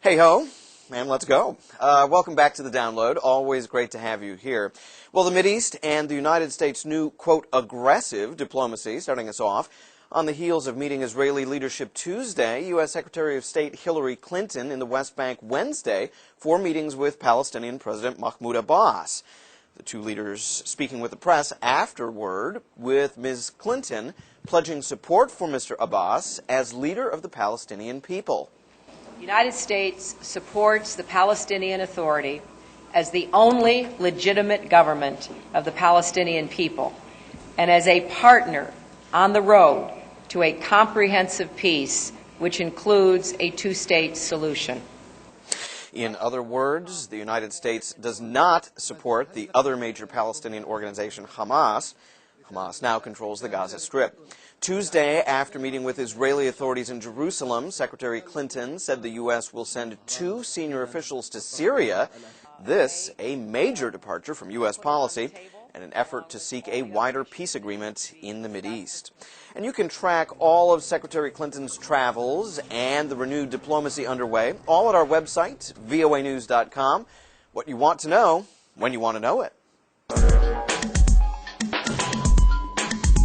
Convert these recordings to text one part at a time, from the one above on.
Hey ho, and let's go. Welcome back to the download. Always great to have you here. Well, the Mideast and the United States' new, quote, aggressive diplomacy, starting us off. On the heels of meeting Israeli leadership Tuesday, U.S. Secretary of State Hillary Clinton in the West Bank Wednesday for meetings with Palestinian President Mahmoud Abbas. The two leaders speaking with the press afterward, with Ms. Clinton pledging support for Mr. Abbas as leader of the Palestinian people. The United States supports the Palestinian Authority as the only legitimate government of the Palestinian people and as a partner on the road to a comprehensive peace which includes a two-state solution. In other words, the United States does not support the other major Palestinian organization, Hamas. Hamas now controls the Gaza Strip. Tuesday, after meeting with Israeli authorities in Jerusalem, Secretary Clinton said the U.S. will send 2 senior officials to Syria. This, a major departure from U.S. policy and an effort to seek a wider peace agreement in the Mideast. And you can track all of Secretary Clinton's travels and the renewed diplomacy underway, all at our website, voanews.com. What you want to know, when you want to know it.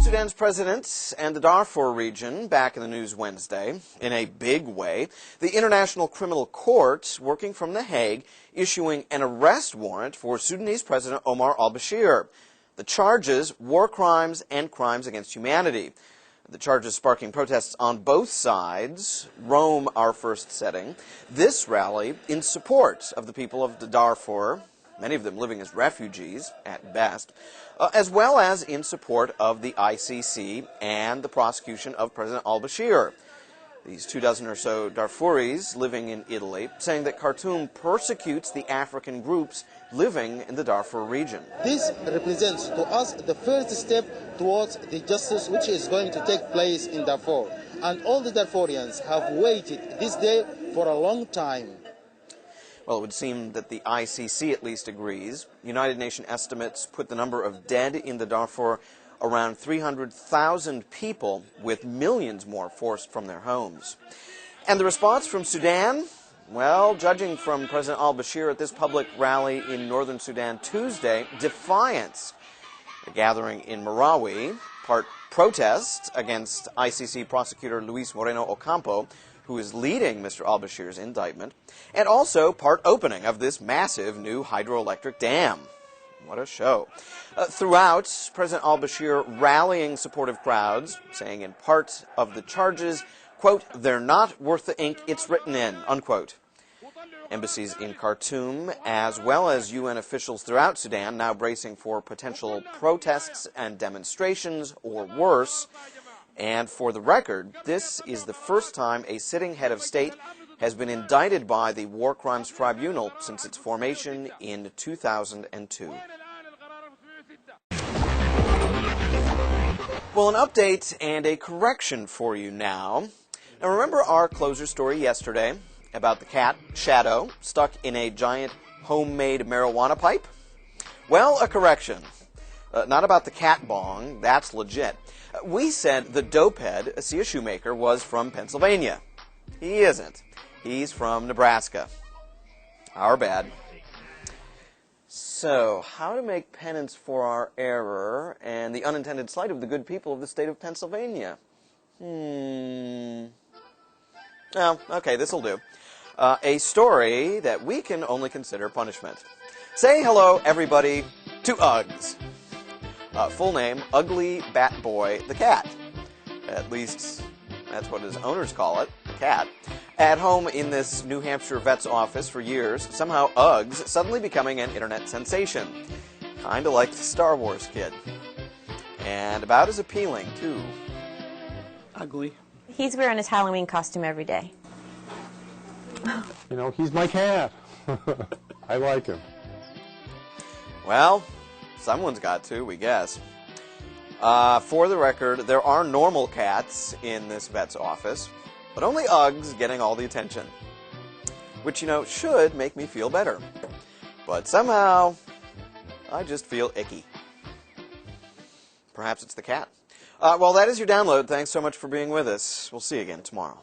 Sudan's president and the Darfur region back in the news Wednesday in a big way. The International Criminal Court, working from The Hague, issuing an arrest warrant for Sudanese President Omar al-Bashir. The charges, war crimes and crimes against humanity. The charges sparking protests on both sides. Rome, our first setting. This rally in support of the people of the Darfur, many of them living as refugees at best, as well as in support of the ICC and the prosecution of President al-Bashir. These 24 or so Darfuris living in Italy, saying that Khartoum persecutes the African groups living in the Darfur region. This represents to us the first step towards the justice which is going to take place in Darfur. And all the Darfurians have waited this day for a long time. Well, it would seem that the ICC at least agrees. United Nations estimates put the number of dead in the Darfur around 300,000 people, with millions more forced from their homes. And the response from Sudan? Well, judging from President al-Bashir at this public rally in northern Sudan Tuesday, defiance. A gathering in Marawi, part protest against ICC prosecutor Luis Moreno Ocampo, who is leading Mr. al-Bashir's indictment, and also part opening of this massive new hydroelectric dam. What a show. Throughout, President al-Bashir rallying supportive crowds, saying in part of the charges, quote, "They're not worth the ink it's written in," unquote. Embassies in Khartoum, as well as UN officials throughout Sudan, now bracing for potential protests and demonstrations, or worse. And for the record, this is the first time a sitting head of state has been indicted by the War Crimes Tribunal since its formation in 2002. Well, an update and a correction for you now. Now, remember our closer story yesterday about the cat, Shadow, stuck in a giant homemade marijuana pipe? Well, a correction. Not about the cat bong, that's legit. We said the dopehead, Asia Shoemaker, was from Pennsylvania. He isn't. He's from Nebraska. Our bad. So, how to make penance for our error and the unintended slight of the good people of the state of Pennsylvania? Oh, okay, this'll do. A story that we can only consider punishment. Say hello, everybody, to Uggs. Full name, Ugly Bat Boy the Cat. At least, that's what his owners call it, the cat. At home in this New Hampshire vet's office for years, somehow Uggs suddenly becoming an internet sensation. Kinda like the Star Wars kid. And about as appealing, too. Ugly. He's wearing his Halloween costume every day. You know, he's my cat. I like him. Well, someone's got to, we guess. For the record, there are normal cats in this vet's office, but only Uggs getting all the attention. Which, you know, should make me feel better. But somehow, I just feel icky. Perhaps it's the cat. Well, that is your download. Thanks so much for being with us. We'll see you again tomorrow.